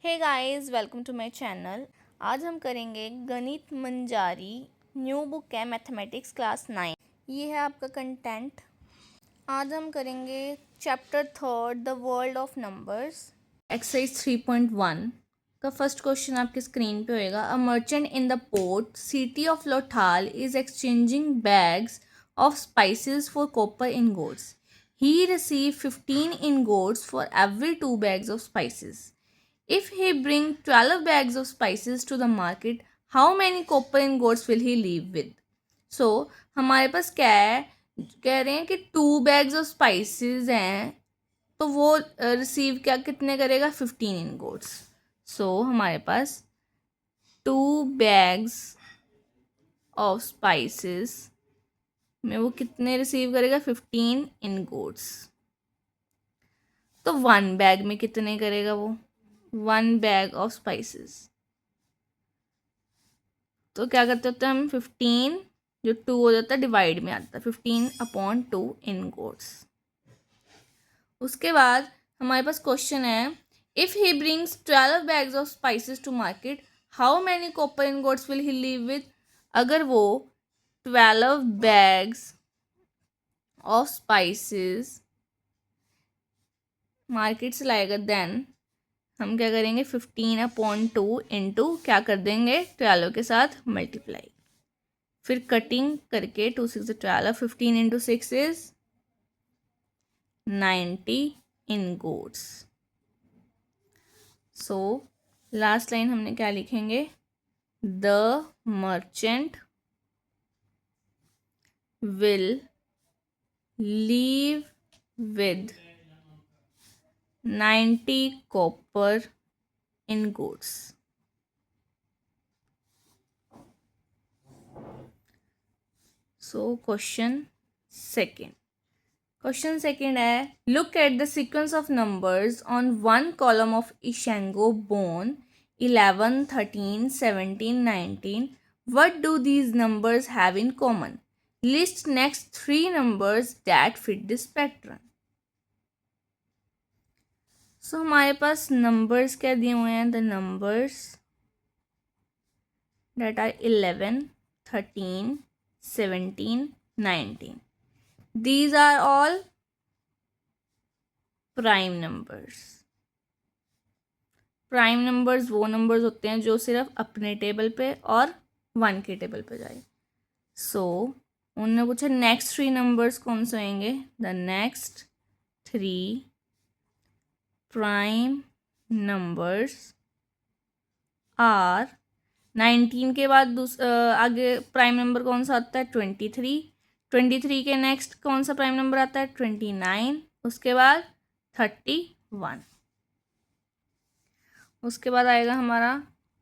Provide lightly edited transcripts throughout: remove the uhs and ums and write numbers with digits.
Hey guys, welcome to my channel. आज हम करेंगे गणित मंजारी, न्यू बुक है मैथमेटिक्स क्लास 9। ये है आपका कंटेंट। आज हम करेंगे chapter 3 the world of numbers. Exercise 3.1 का फर्स्ट क्वेश्चन आपके स्क्रीन पे होएगा। A merchant in the port city of Lothal is exchanging bags of spices for copper ingots. He received 15 ingots for every 2 bags of spices. If he bring 12 bags of spices to the market, how many copper ingots will he leave with? So हमारे पास क्या है, कह रहे हैं कि 2 bags of spices हैं, तो वो रिसीव क्या कितने करेगा 15 ingots. So हमारे पास 2 bags of spices में वो कितने रिसीव करेगा 15 ingots. तो 1 बैग में कितने करेगा वो 1 बैग ऑफ स्पाइसेस. तो क्या करते होते हैं हम 15 जो 2 हो जाता है डिवाइड में आता है 15/2 ingots. उसके बाद हमारे पास क्वेश्चन है if he brings 12 bags of spices to market how many copper ingots will he leave with. अगर वो 12 बैग्स ऑफ स्पाइसेस मार्केट से लाएगा देन हम क्या करेंगे 15/2 इंटू क्या कर देंगे 12 के साथ मल्टीप्लाई. फिर कटिंग करके 2 6 12 15 into 6 is 90 ingots. So last line हमने क्या लिखेंगे the merchant will leave with 90 copper ingots. So question second है look at the sequence of numbers on one column of Ishango bone 11 13 17 19. What do these numbers have in common? List next 3 numbers that fit this pattern. So हमारे पास numbers क्या दिए हुए हैं the numbers that are 11 13 17 19. These are all prime numbers. Prime numbers वो numbers होते हैं जो सिर्फ अपने टेबल पे और 1 के टेबल पे जाए. सो उन्होंने पूछा नेक्स्ट 3 नंबर्स कौन से होंगे. The next 3 prime numbers are 19 के बाद आगे प्राइम नंबर कौन सा आता है 23 के नेक्स्ट कौन सा प्राइम नंबर आता है 29. उसके बाद 31. उसके बाद आएगा हमारा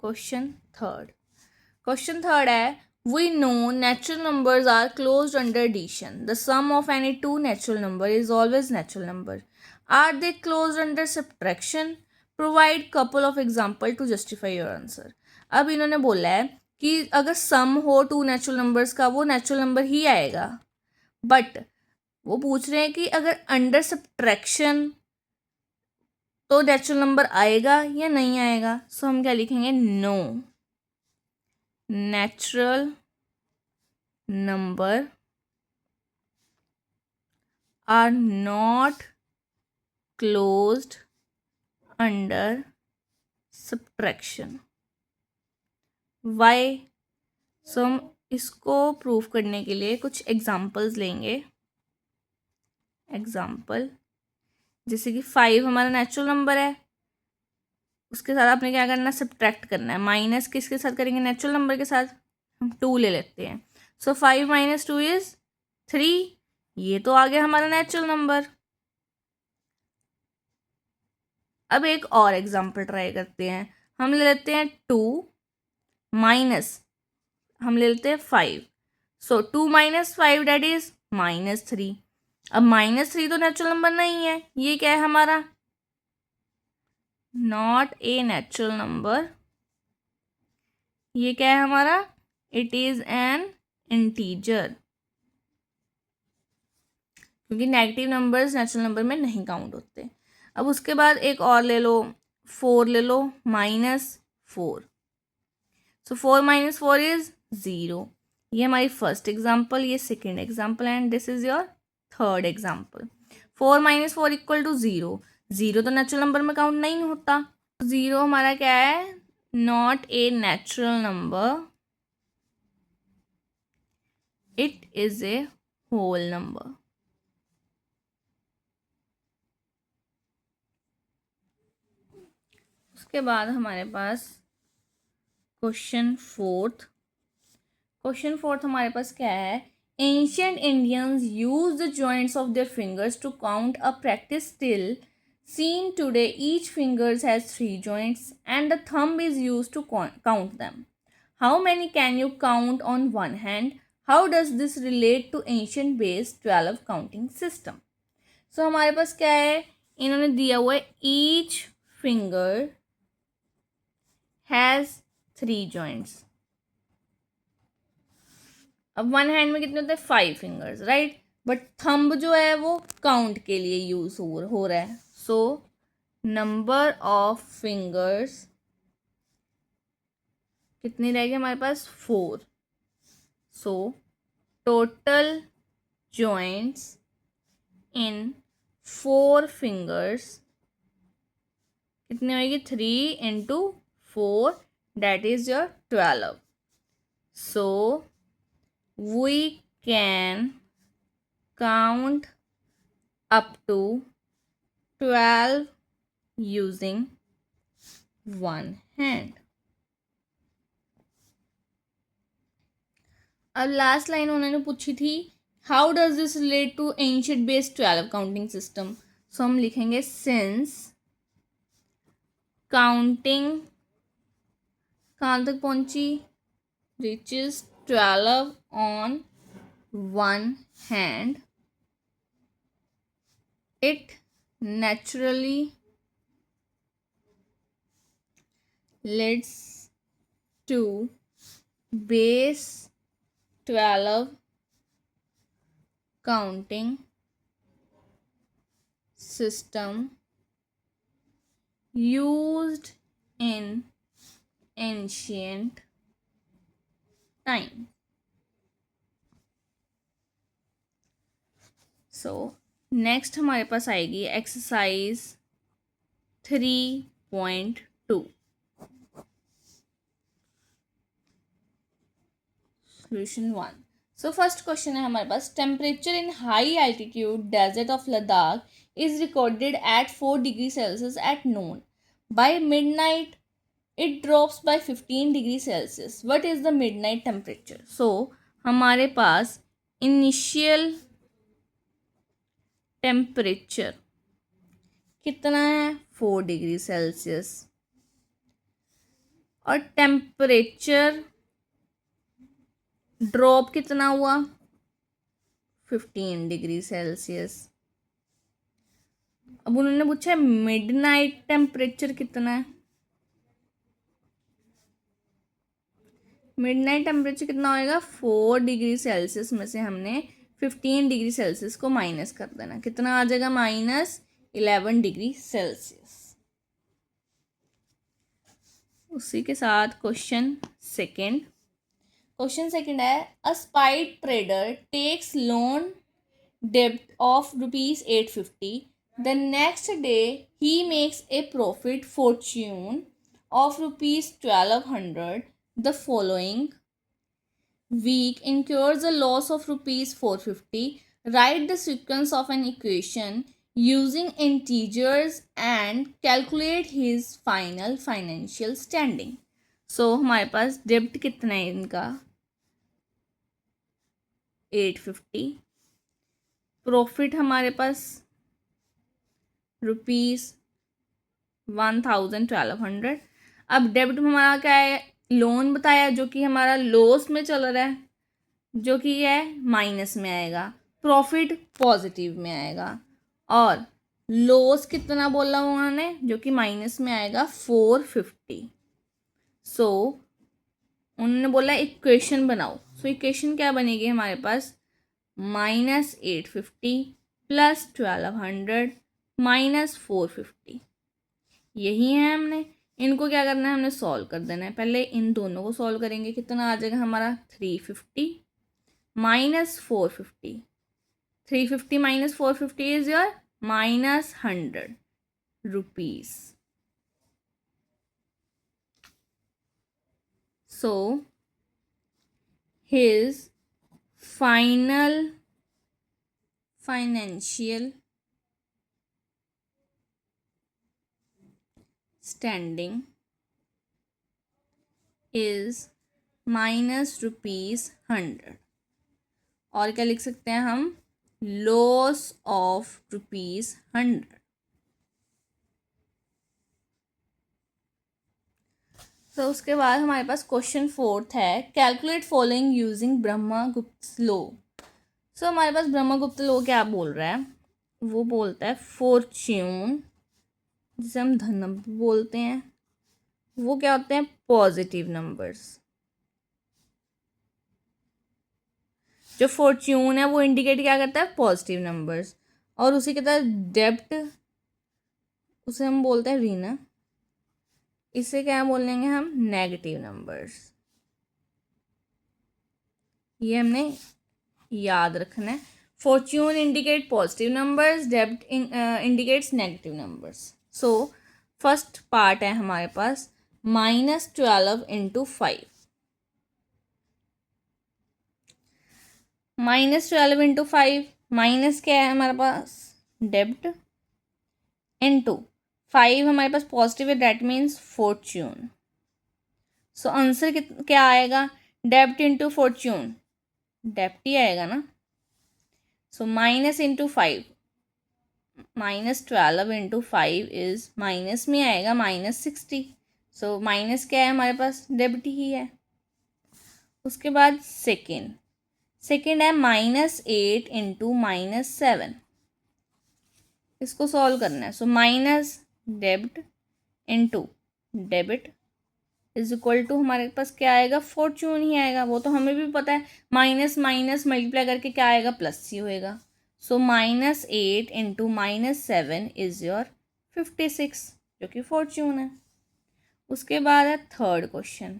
क्वेश्चन थर्ड है we know natural numbers are closed under addition. The sum of any 2 natural number is always natural number. Are they closed under subtraction. Provide couple of example to justify your answer. अब इन्होंने बोला है कि अगर सम हो 2 natural numbers का वो natural number ही आएगा. बट वो पूछ रहे हैं कि अगर अंडर सब्ट्रैक्शन तो नेचुरल नंबर आएगा या नहीं आएगा. सो हम क्या लिखेंगे no natural number are not closed under subtraction. Why. सो हम इसको प्रूव करने के लिए कुछ एग्जांपल्स लेंगे. एग्जांपल जैसे कि 5 हमारा नेचुरल नंबर है, उसके साथ आपने क्या करना है सब्ट्रैक्ट करना है. माइनस किसके साथ करेंगे नेचुरल नंबर के साथ. हम 2 ले लेते हैं. सो 5 - 2 इज 3. ये तो आ गया हमारा नेचुरल नंबर. अब एक और एग्जांपल ट्राई करते हैं. हम ले लेते हैं 2 माइनस हम ले लेते हैं 5. सो 2 - 5 डेट इज -3. अब -3 तो नेचुरल नंबर नहीं है. ये क्या है हमारा नॉट ए नेचुरल नंबर. ये क्या है हमारा इट इज एन इंटीजर. क्योंकि नेगेटिव नंबर्स नेचुरल नंबर में नहीं काउंट होते. अब उसके बाद एक और ले लो 4 ले लो -4, सो 4 - 4 इज 0। ये हमारी फर्स्ट एग्जाम्पल, ये second example and this is your third example. 4 - 4 equal to 0। 0 तो नेचुरल नंबर में काउंट नहीं होता। 0 हमारा क्या है, not a natural number, it is a whole number. उसके बाद हमारे पास क्वेश्चन फोर्थ हमारे पास क्या है, ancient Indians use the joints of their fingers to count a practice still seen today. Each fingers has 3 joints and the thumb is used to count them. How many can you count on one hand? How does this relate to ancient base 12 counting system? So हमारे पास क्या है, इन्होंने दिया हुआ है each finger has 3 joints। अब one hand में कितने होते हैं, 5 फिंगर्स, राइट। बट थंब जो है वो काउंट के लिए यूज हो रहा है। सो नंबर ऑफ फिंगर्स कितनी रहेगी हमारे पास, 4। So total joints in 4 fingers कितनी होगी, 3 × 4, that is your 12. So we can count up to 12 using one hand. अब लास्ट लाइन उन्होंने पूछी थी, how does this relate to ancient base 12 counting system. So हम लिखेंगे सिंस काउंटिंग कहाँ तक पहुंची, reaches 12 on one hand, it naturally leads to base 12 counting system used in ancient time. So next हमारे पास आएगी exercise 3.2। Solution 1। So first question है हमारे पास, temperature in high altitude desert of Ladakh is recorded at 4 degree Celsius at noon. By midnight it drops by 15 degree Celsius. What is the midnight temperature. So हमारे पास initial temperature कितना है, 4 degree Celsius, और temperature drop कितना हुआ, 15 degree Celsius. अब उन्होंने पूछा है मिडनाइट टेम्परेचर कितना है। मिडनाइट टेम्परेचर कितना होएगा, 4 डिग्री सेल्सियस में से हमने 15 डिग्री सेल्सियस को माइनस कर देना, कितना आ जाएगा, -11 डिग्री सेल्सियस। उसी के साथ क्वेश्चन सेकंड है, अ स्पाइट ट्रेडर टेक्स लोन डेब्ट of ₹850। The next day he makes a profit Fortune of ₹1200। The following week incurs a loss of ₹450. Write the sequence of an equation using integers and calculate his final financial standing. So हमारे पास डेब्ट कितना है इनका, 850। Profit हमारे पास ₹1200। अब डेब्ट में हमारा क्या है, लोन बताया जो कि हमारा लॉस में चल रहा है, जो कि है माइनस में आएगा। प्रॉफिट पॉजिटिव में आएगा, और लॉस कितना बोला उन्होंने, जो कि माइनस में आएगा 450। सो उन्होंने बोला इक्वेशन बनाओ। सो इक्वेशन क्या बनेगी हमारे पास, -850 + 1200 - 450। यही है, हमने इनको क्या करना है, हमने सॉल्व कर देना है। पहले इन दोनों को सॉल्व करेंगे, कितना आ जाएगा हमारा 350 minus 450। 350 minus 450 is your minus 100 rupees. So his final financial standing is minus ₹100। और क्या लिख सकते हैं हम, लॉस ऑफ ₹100। तो उसके बाद हमारे पास क्वेश्चन 4 है, calculate following using Brahmagupta law. So हमारे पास ब्रह्मगुप्त लॉ क्या बोल रहा है, वो बोलता है फॉर्च्यून, जिसे हम धन बोलते हैं, वो क्या होते हैं, पॉजिटिव नंबर्स। जो फॉर्च्यून है वो इंडिकेट क्या करता है, पॉजिटिव नंबर्स। और उसी के तरह डेब्ट, उसे हम बोलते हैं ऋण, इसे क्या बोलेंगे हम, नेगेटिव नंबर्स। ये हमने याद रखना है। फॉर्च्यून इंडिकेट पॉजिटिव नंबर्स, डेब्ट indicates negative numbers. So first part है हमारे पास -12 इंटू 5। -12 इंटू 5, माइनस क्या है हमारे पास, डेब्ट, इंटू 5 हमारे पास पॉजिटिव है, that means Fortune. So answer क्या आएगा, डेब्ट इंटू फॉर्च्यून, डेब्ट ही आएगा ना। So minus into 5, -12 into 5 is minus में आएगा -60। सो माइनस क्या है हमारे पास, डेब्ट ही है। उसके बाद सेकेंड है -8 इंटू -7। इसको सॉल्व करना है। सो माइनस डेब्ट into debit is equal to हमारे पास क्या आएगा, फॉर्च्यून ही आएगा। वो तो हमें भी पता है, माइनस माइनस मल्टीप्लाई करके क्या आएगा, प्लस ही होएगा। सो -8 इंटू -7 इज योर 56, जो कि फॉर्च्यून है। उसके बाद है थर्ड क्वेश्चन,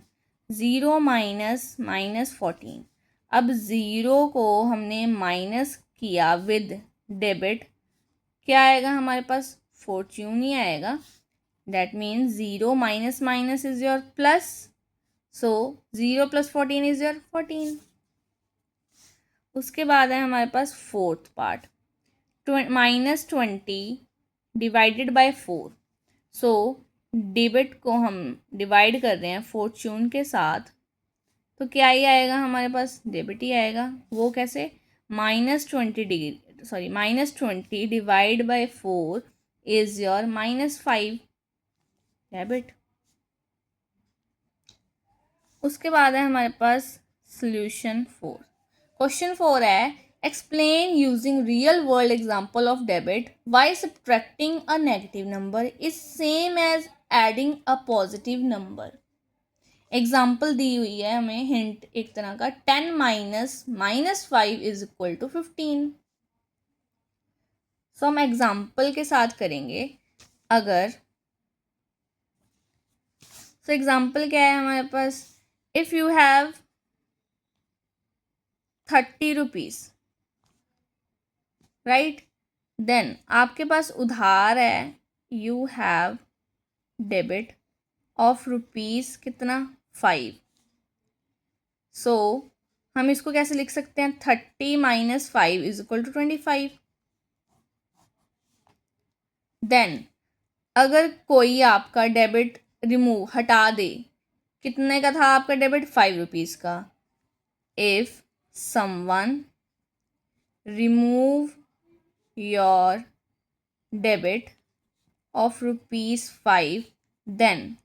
0 माइनस -14। अब 0 को हमने माइनस किया विद डेबिट, क्या आएगा हमारे पास, फॉर्च्यून ही आएगा। That means 0 minus minus is your plus. So 0 + 14 is your 14। उसके बाद है हमारे पास fourth part, -20 divided by 4। So debit को हम डिवाइड कर रहे हैं फॉर्च्यून के साथ, तो क्या ही आएगा हमारे पास, डेबिट ही आएगा। वो कैसे, -20 divide by 4 is your -5, debit. उसके बाद है हमारे पास सॉल्यूशन 4। क्वेश्चन 4 है, explain using real world example of debit why subtracting a negative number is same as adding a positive number. Example दी हुई है हमें, हिंट एक तरह का, 10 minus -5 is equal to 15। So हम एग्जाम्पल के साथ करेंगे। अगर सो एग्जाम्पल क्या है हमारे पास, if you have 30 rupees, right, then आपके पास उधार है, you have debit of rupees कितना, 5। सो हम इसको कैसे लिख सकते हैं, 30 minus 5 is equal to 25। Then अगर कोई आपका डेबिट रिमूव हटा दे, कितने का था आपका डेबिट, 5 रुपीज़ का, if someone remove your debit of ₹5, then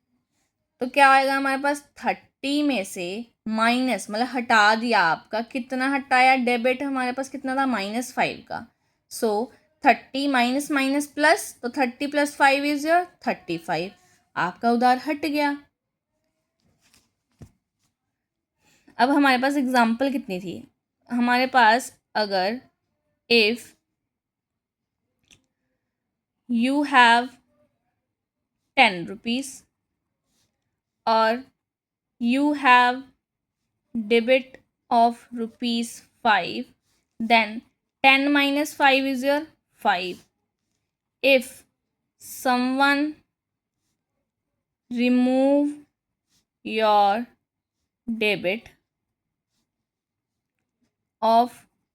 तो क्या आएगा हमारे पास, 30 में से माइनस, मतलब हटा दिया आपका, कितना हटाया, डेबिट हमारे पास कितना था, -5 का। सो 30 माइनस माइनस प्लस, तो 30 + 5 इज योर 35। आपका उधार हट गया। अब हमारे पास एग्जाम्पल कितनी थी हमारे पास, अगर if you have ₹10 or you have debit of ₹5, then 10 minus 5 is your 5. If someone remove your debit of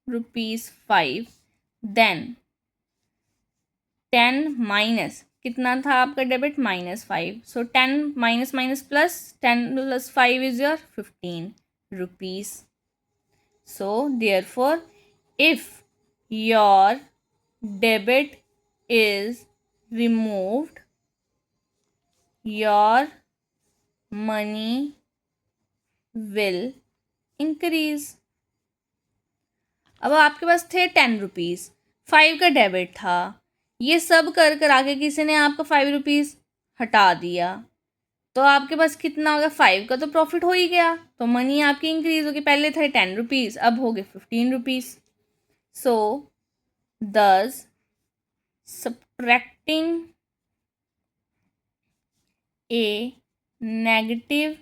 ₹5, then 10 minus कितना था आपका debit -5, so 10 minus minus plus 10 plus 5 is your ₹15. So therefore if your debit is removed, your money will increase. अब आपके पास थे ₹10, 5 का debit था, ये सब कर आके किसी ने आपका ₹5 हटा दिया, तो आपके पास कितना होगा, 5 का तो प्रॉफिट हो ही गया, तो मनी आपकी इंक्रीज होगी. पहले थे ₹10, अब हो गए ₹15. सो दस subtracting a negative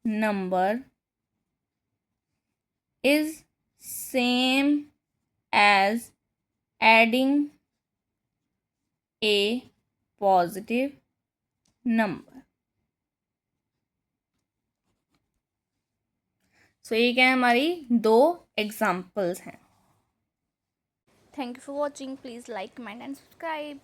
number is same as adding a positive number. सो ये क्या है, हमारी 2 एग्जाम्पल्स हैं. Thank you for watching. Please like, comment and subscribe.